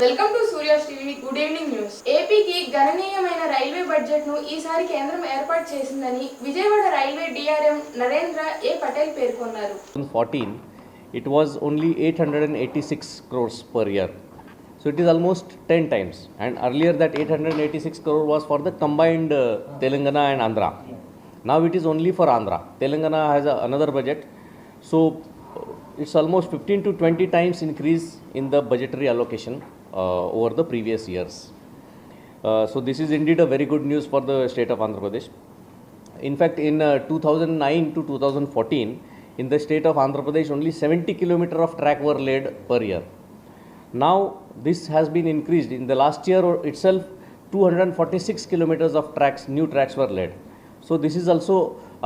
Welcome to Surya's TV good evening news. ఏపీకి గణనీయమైన railway budget ను ఈసారి కేంద్రం ఏర్పాటు చేసిందని విజయవాడ రైల్వే డిఆర్ఎం నరేంద్ర ఏ పటేల్ పేర్కొన్నారు. 2014 it was only 886 crores per year. So it is almost 10 times, and earlier that 886 crore was for the combined Telangana and Andhra. Now it is only for Andhra. Telangana has another budget, so it's almost 15 to 20 times increase in the budgetary allocation over the previous years. So this is indeed a very good news for the state of Andhra Pradesh. In fact, in 2009 to 2014, in the state of Andhra Pradesh, only 70 kilometers of track were laid per year. Now this has been increased. In the last year itself, 246 kilometers of tracks, new tracks were laid. So this is also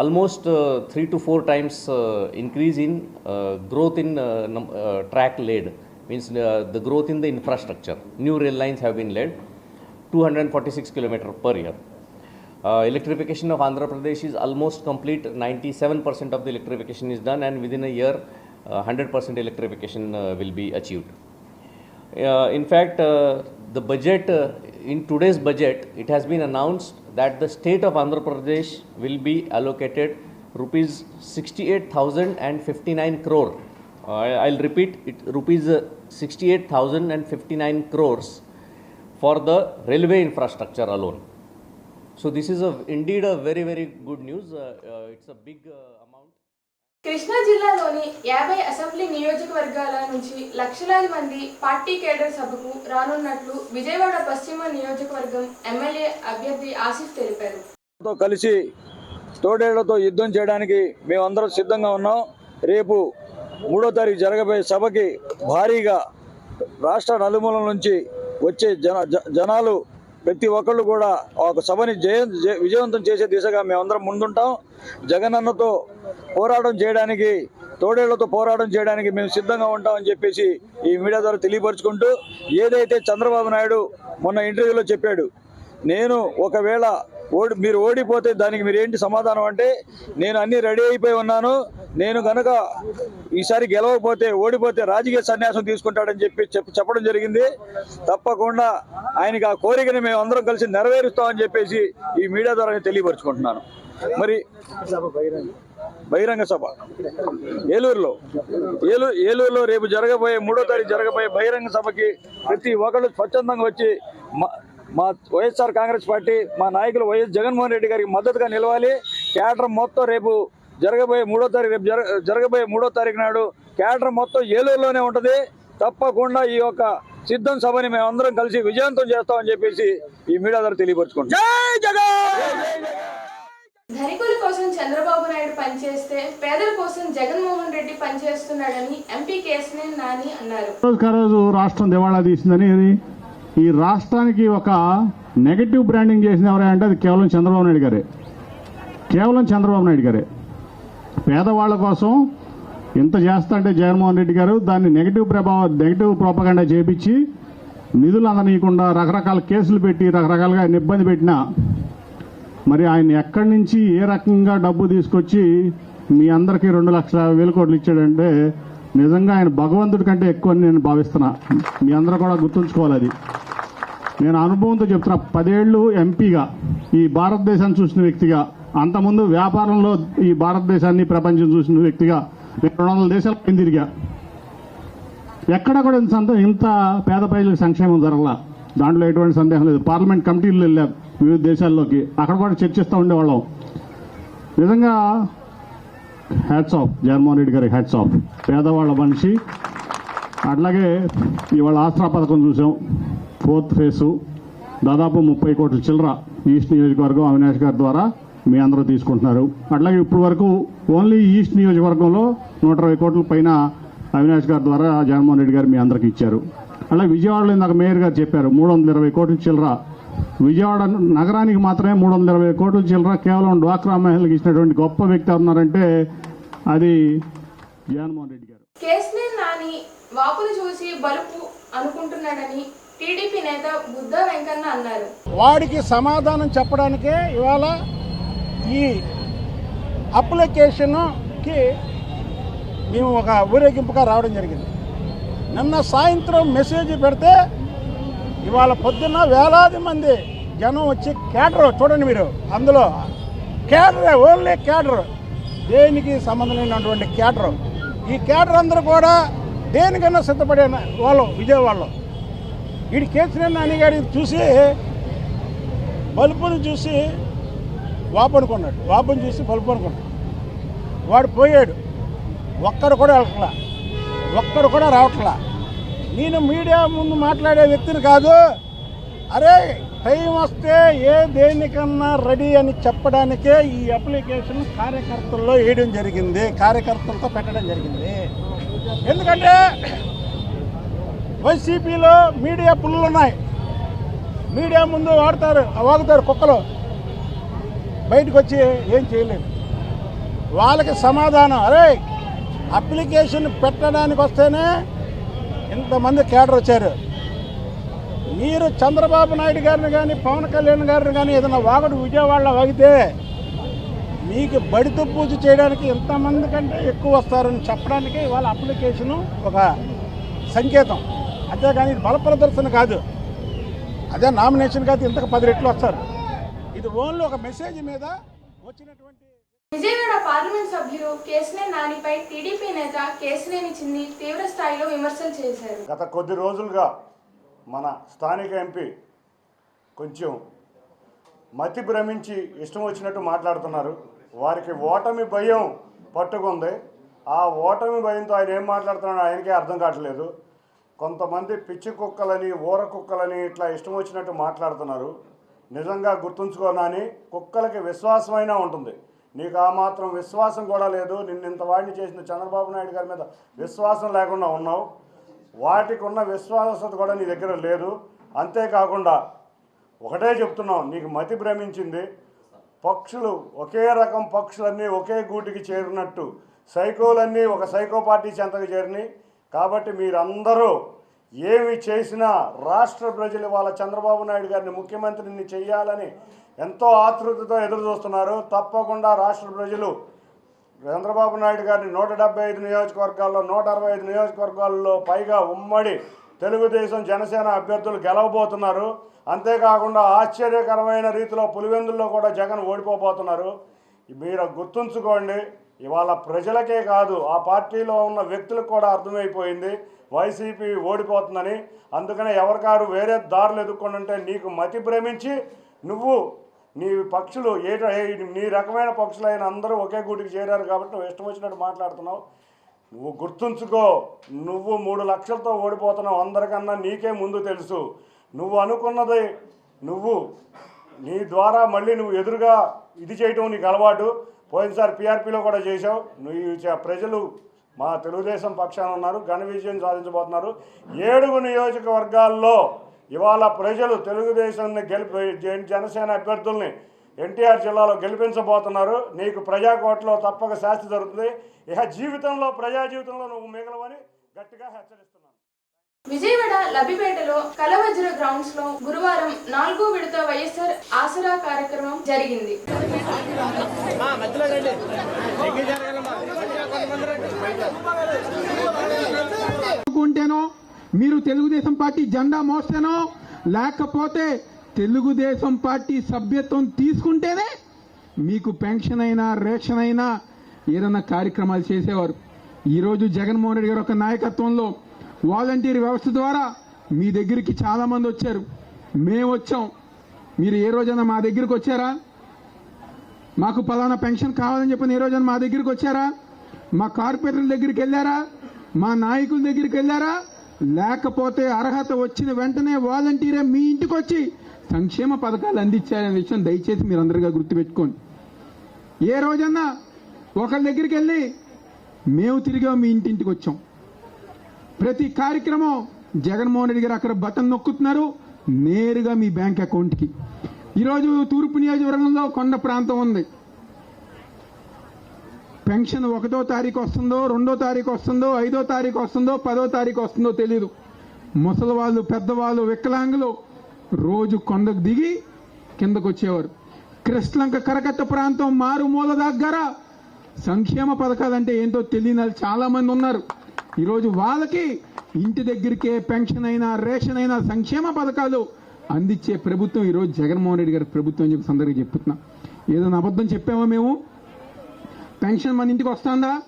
almost 3 to 4 times increase in growth in track laid. Means the growth in the infrastructure. New rail lines have been laid, 246 kilometers per year. Electrification of Andhra Pradesh is almost complete. 97% of the electrification is done, and within a year 100% electrification will be achieved. In fact, the budget, in today's budget, it has been announced that the state of Andhra Pradesh will be allocated rupees 68,059 crore. I'll repeat it, rupees 68,059 crores for the railway infrastructure alone. So this is indeed a very, very good news. It's a big amount. Krishna జిల్లాలోని 50 assembly నియోజకవర్గాల నుంచి లక్షలాది మంది party cadre సభకు రానున్నట్లు విజయవాడ పశ్చిమ నియోజకవర్గం MLA అభ్యర్థి ఆసిఫ్ తెలిపారు. కలిసి తోడేళ్లతో యుద్ధం చేయడానికి మేమందరం సిద్ధంగా ఉన్నాం. రేపు 3వ తారీఖు జరగబోయే సభకి భారీగా రాష్ట్ర నలుమూలల నుంచి వచ్చే జనాలు ప్రతి ఒక్కళ్ళు కూడా ఒక సభని విజయవంతం చేసే దిశగా మేమందరం ముందుంటాం. జగనన్నతో పోరాటం చేయడానికి, తోడేళ్లతో పోరాటం చేయడానికి మేము సిద్ధంగా ఉంటామని చెప్పేసి ఈ మీడియా ద్వారా తెలియపరుచుకుంటూ, ఏదైతే చంద్రబాబు నాయుడు మొన్న ఇంటర్వ్యూలో చెప్పాడు, నేను ఒకవేళ మీరు ఓడిపోతే దానికి మీరు ఏంటి సమాధానం అంటే, నేను అన్ని రెడీ అయిపోయి ఉన్నాను, నేను కనుక ఈసారి గెలవకపోతే ఓడిపోతే రాజకీయ సన్యాసం తీసుకుంటాడని చెప్పడం జరిగింది. తప్పకుండా ఆయనకి ఆ కోరికని మేము అందరం కలిసి నెరవేరుస్తామని చెప్పేసి ఈ మీడియా ద్వారా తెలియపరుచుకుంటున్నాను. మరి బహిరంగ సభ ఏలూరులో రేపు జరగబోయే 3వ తారీఖు జరగబోయే బహిరంగ సభకి ప్రతి ఒక్కళ్ళు స్వచ్ఛందంగా వచ్చి మా వైఎస్ఆర్ కాంగ్రెస్ పార్టీ, మా నాయకులు వైఎస్ జగన్మోహన్ రెడ్డి గారికి మద్దతుగా నిలవాలి. కేడర్ మొత్తం రేపు జరగబోయే 3వ తారీఖు నాడు కేడర్ మొత్తం ఏలూరులోనే ఉంటుంది. తప్పకుండా ఈ యొక్క సిద్ధం సభని మేమందరం కలిసి విజయవంతం చేస్తామని చెప్పేసి ఈ మీడియా ద్వారా తెలియపరుచుకుంటాం. ధనికుల కోసం చంద్రబాబు నాయుడు పనిచేస్తే పేదల కోసం జగన్మోహన్ రెడ్డి పనిచేస్తున్నాడని ఎంపీ కేశినేని నాని అన్నారు. రోజు రాష్ట్రం దివాళా తీసిందని, ఈ రాష్ట్రానికి ఒక నెగటివ్ బ్రాండింగ్ చేసిన ఎవరంటే అది కేవలం చంద్రబాబు నాయుడు గారే. పేదవాళ్ల కోసం ఇంత చేస్తుంటే జగన్మోహన్ రెడ్డి గారు దాన్ని నెగటివ్ ప్రోపగండా చేపించి నిధులు అందనీయకుండా రకరకాల కేసులు పెట్టి రకరకాలుగా ఆయన ఇబ్బంది పెట్టినా, మరి ఆయన ఎక్కడి నుంచి ఏ రకంగా డబ్బు తీసుకొచ్చి మీ అందరికీ 2,50,000 కోట్లు ఇచ్చాడంటే నిజంగా ఆయన భగవంతుడి కంటే ఎక్కువ అని నేను భావిస్తున్నా. మీ అందరూ కూడా గుర్తుంచుకోవాలి. అది నేను అనుభవంతో చెప్తున్నా. 10 ఏళ్లు ఎంపీగా ఈ భారతదేశాన్ని చూసిన వ్యక్తిగా, అంతకుముందు వ్యాపారంలో ఈ భారతదేశాన్ని ప్రపంచం చూసిన వ్యక్తిగా నేను 200 దేశాలకు తిరిగా. ఎక్కడ కూడా ఇంత పేద ప్రజలకు సంక్షేమం జరగలా, దాంట్లో ఎటువంటి సందేహం లేదు. పార్లమెంట్ కమిటీలు వెళ్ళారు వివిధ దేశాల్లోకి, అక్కడ కూడా చర్చిస్తూ ఉండేవాళ్ళం. నిజంగా హ్యాట్స్ ఆఫ్ జగన్మోహన్ రెడ్డి గారికి, హ్యాట్స్ ఆఫ్. పేదవాళ్ల మనిషి. అట్లాగే ఇవాళ ఆసరా పథకం చూసాం, 4th ఫేసు దాదాపు 30 కోట్ల చిల్లర ఈస్ట్ నియోజకవర్గం అవినాష్ గారి ద్వారా మీ అందరూ తీసుకుంటున్నారు. అట్లాగే ఇప్పుడు వరకు ఓన్లీ ఈస్ట్ నియోజకవర్గంలో 120 కోట్ల పైన అవినాష్ గారి ద్వారా జగన్మోహన్ రెడ్డి గారు మీ అందరికి ఇచ్చారు. అలాగే విజయవాడలో ఇందాక మేయర్ గారు చెప్పారు 320 కోట్ల చిల్లర. విజయవాడ నగరానికి మాత్రమే 320 కోట్ల చిల్లర కేవలం డ్వాక్రా మహిళలకు ఇచ్చినటువంటి గొప్ప వ్యక్తి ఉన్నారంటే అది జగన్మోహన్ రెడ్డి గారు. కేశినేని నాని వాపును చూసి బలుపు అనుకుంటున్నాడని టీడీపీ నేత బుద్ధ వెంకన్న అన్నారు. వాడికి సమాధానం చెప్పడానికే ఇవాళ ఈ అప్లికేషన్కి మేము ఒక ఊరేగింపుగా రావడం జరిగింది. నిన్న సాయంత్రం మెసేజ్ పెడితే ఇవాళ పొద్దున్న వేలాది మంది జనం వచ్చి క్యాడర్ చూడండి మీరు, అందులో క్యాడరే, ఓన్లీ క్యాడర్, దేనికి సంబంధం లేనటువంటి క్యాడర్. ఈ క్యాడర్ అందరూ కూడా దేనికైనా సిద్ధపడే వాళ్ళు విజయవాడలో. వీడి కేసీఆర్ నాని గారికి చూసి బల్బును చూసి వాపనుకున్నాడు, వాపును చూసి బల్బు అనుకున్నాడు. వాడు పోయాడు, ఒక్కడు కూడా వెళ్ళట్లా, ఒక్కడు కూడా రావట్లా. నేను మీడియా ముందు మాట్లాడే వ్యక్తిని కాదు. అరే టైం వస్తే దేనికన్నా రెడీ అని చెప్పడానికే ఈ అప్లికేషన్ కార్యకర్తల్లో వేయడం జరిగింది, కార్యకర్తలతో పెట్టడం జరిగింది. ఎందుకంటే వైసీపీలో మీడియా పుల్లు ఉన్నాయి, మీడియా ముందు వాగుతారు కుక్కలు, బయటకు వచ్చి ఏం చేయలేదు. వాళ్ళకి సమాధానం, అరే అప్లికేషన్ పెట్టడానికి వస్తేనే ఇంతమంది కేడర్ వచ్చారు. మీరు చంద్రబాబు నాయుడు గారిని కానీ పవన్ కళ్యాణ్ గారిని కానీ ఏదైనా వాగుడు విజయవాడలో వాగితే మీకు బడితో పూజ చేయడానికి ఎంతమంది కంటే ఎక్కువ వస్తారని చెప్పడానికి వాళ్ళ అప్లికేషను ఒక సంకేతం, అంతేగాని ఇది బల ప్రదర్శన కాదు. అదే నామినేషన్ కాదు, ఇంతకు 10 రెట్లు వస్తారు. ఇది ఓన్లీ ఒక మెసేజ్ మీద వచ్చినటువంటి. విజయవాడ పార్లమెంట్ సభ్యులు కేశినేని నానిపై టీడీపీ నేత కేశినేని చిన్ని తీవ్ర స్థాయిలో విమర్శలు చేశారు. గత కొద్ది రోజులుగా మన స్థానిక ఎంపీ కొంచెం మతి భ్రమించి ఇష్టం వచ్చినట్టు మాట్లాడుతున్నారు. వారికి ఓటమి భయం పట్టుకుంది. ఆ ఓటమి భయంతో ఆయన ఏం మాట్లాడుతున్నాడో ఆయనకే అర్థం కావట్లేదు. కొంతమంది పిచ్చి కుక్కలని, ఊర కుక్కలని ఇట్లా ఇష్టం వచ్చినట్టు మాట్లాడుతున్నారు. నిజంగా గుర్తుంచుకోనని, కుక్కలకి విశ్వాసమైనా ఉంటుంది, నీకు ఆ మాత్రం విశ్వాసం కూడా లేదు. నిన్నింత వాడిని చేసిన చంద్రబాబు నాయుడు గారి మీద విశ్వాసం లేకుండా ఉన్నావు. వాటికి ఉన్న విశ్వాసత కూడా నీ దగ్గర లేదు. అంతేకాకుండా ఒకటే చెప్తున్నావు, నీకు మతి భ్రమించింది. పక్షులు ఒకే రకం పక్షులన్నీ ఒకే గూటికి చేరినట్టు సైకోలన్నీ ఒక సైకో పార్టీ చెంతకు చేరినాయి. కాబట్టి మీరందరూ ఏమి చేసినా రాష్ట్ర ప్రజలు వాళ్ళ చంద్రబాబు నాయుడు గారిని ముఖ్యమంత్రిని చేయాలని ఎంతో ఆతృతతో ఎదురు చూస్తున్నారు. తప్పకుండా రాష్ట్ర ప్రజలు చంద్రబాబు నాయుడు గారిని 175 నియోజకవర్గాల్లో 165 నియోజకవర్గాల్లో పైగా ఉమ్మడి తెలుగుదేశం జనసేన అభ్యర్థులు గెలవబోతున్నారు. అంతేకాకుండా ఆశ్చర్యకరమైన రీతిలో పులివెందుల్లో కూడా జగన్ ఓడిపోబోతున్నారు. మీరు గుర్తుంచుకోండి, ఇవాళ ప్రజలకే కాదు ఆ పార్టీలో ఉన్న వ్యక్తులకు కూడా అర్థమైపోయింది వైసీపీ ఓడిపోతుందని. అందుకనే ఎవరికారు వేరే దారులు ఎదుర్కొంటుంటే నీకు మతి భ్రమించి నువ్వు నీ పక్షులు నీ రకమైన పక్షులైన అందరూ ఒకే గూటికి చేరారు కాబట్టి నువ్వు ఇష్టం వచ్చినట్టు మాట్లాడుతున్నావు. నువ్వు గుర్తుంచుకో, నువ్వు 3 లక్షలతో ఓడిపోతున్నావు. అందరికన్నా నీకే ముందు తెలుసు. నువ్వు అనుకున్నది నీ ద్వారా మళ్ళీ నువ్వు ఎదురుగా ఇది చేయటం నీకు అలవాటు. పోయినసారి పీఆర్పీలో కూడా చేశావు. నువ్వు ప్రజలు మా తెలుగుదేశం పక్షాన ఉన్నారు, ఘన విజయం సాధించబోతున్నారు. 7 నియోజకవర్గాల్లో ఇవాళ ప్రజలు తెలుగుదేశాన్ని జనసేన అభ్యర్థుల్ని ఎన్టీఆర్ జిల్లాలో గెలిపించబోతున్నారు. నీకు ప్రజాకోటలో తప్పక శాస్తి జరుగుతుంది. ఇక జీవితంలో ప్రజా జీవితంలో నువ్వు మిగలవని గట్టిగా హెచ్చరిస్తున్నాను. విజయవాడ లబ్బిపేటలో కలవజ్ర గ్రౌండ్స్ లో గురువారం 4వ విడత వైఎస్ఆర్ ఆసరా కార్యక్రమం జరిగింది. మీరు తెలుగుదేశం పార్టీ జెండా మోస్తేనో లేకపోతే తెలుగుదేశం పార్టీ సభ్యత్వం తీసుకుంటేనే మీకు పెన్షన్ అయినా రేషన్ అయినా ఏదైనా కార్యక్రమాలు చేసేవారు. ఈరోజు జగన్మోహన్ రెడ్డి గారి ఒక నాయకత్వంలో వాలంటీర్ వ్యవస్థ ద్వారా మీ దగ్గరికి చాలా మంది వచ్చారు, మేము వచ్చాం. మీరు ఏ రోజైనా మా దగ్గరికి వచ్చారా? మాకు పలానా పెన్షన్ కావాలని చెప్పిన ఏ రోజైనా మా దగ్గరికి వచ్చారా? మా కార్పొరేటర్ల దగ్గరికి వెళ్ళారా? మా నాయకుల దగ్గరికి వెళ్ళారా? లేకపోతే అర్హత వచ్చిన వెంటనే వాలంటీరే మీ ఇంటికి వచ్చి సంక్షేమ పథకాలు అందించారనే విషయం దయచేసి మీరు అందరిగా గుర్తుపెట్టుకోండి. ఏ రోజన్నా ఒకరి దగ్గరికి వెళ్ళి మేము తిరిగా మీ ఇంటింటికి వచ్చాం. ప్రతి కార్యక్రమం జగన్మోహన్ రెడ్డి గారు అక్కడ బటన్ నొక్కుతున్నారు, నేరుగా మీ బ్యాంక్ అకౌంట్కి. ఈరోజు తూర్పు నియోజకవర్గంలో కొండ ప్రాంతం ఉంది. పెన్షన్ 1వ తారీఖు వస్తుందో, 2వ తారీఖు వస్తుందో, 5వ తారీఖు వస్తుందో, 10వ తారీఖు వస్తుందో తెలియదు. ముసలి వాళ్ళు, పెద్దవాళ్ళు, వికలాంగులు రోజు కొండకు దిగి కిందకు వచ్చేవారు. కృష్ణలంక కరకట్ట ప్రాంతం మారుమూల దగ్గర సంక్షేమ పథకాలంటే ఏంటో తెలియని చాలా మంది ఉన్నారు. ఈరోజు వాళ్ళకి ఇంటి దగ్గరికే పెన్షన్ అయినా రేషన్ అయినా సంక్షేమ పథకాలు అందించే ప్రభుత్వం ఈరోజు జగన్మోహన్ రెడ్డి గారి ప్రభుత్వం అని చెప్పి సందర్భంగా చెప్తున్నా. ఏదైనా అబద్ధం చెప్పామో మేము? పెన్షన్ మన ఇంటికి వస్తుందా?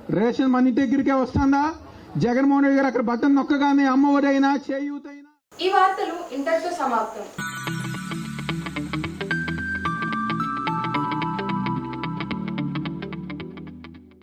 రేషన్ మన ఇంటి దగ్గరికే వస్తుందా? జగన్మోహన్ రెడ్డి గారు అక్కడ బటన్ నొక్కగానే అమ్మఒడి అయినా చేయూతైనా. ఈ వార్తలు ఇంతటితో సమాప్తం.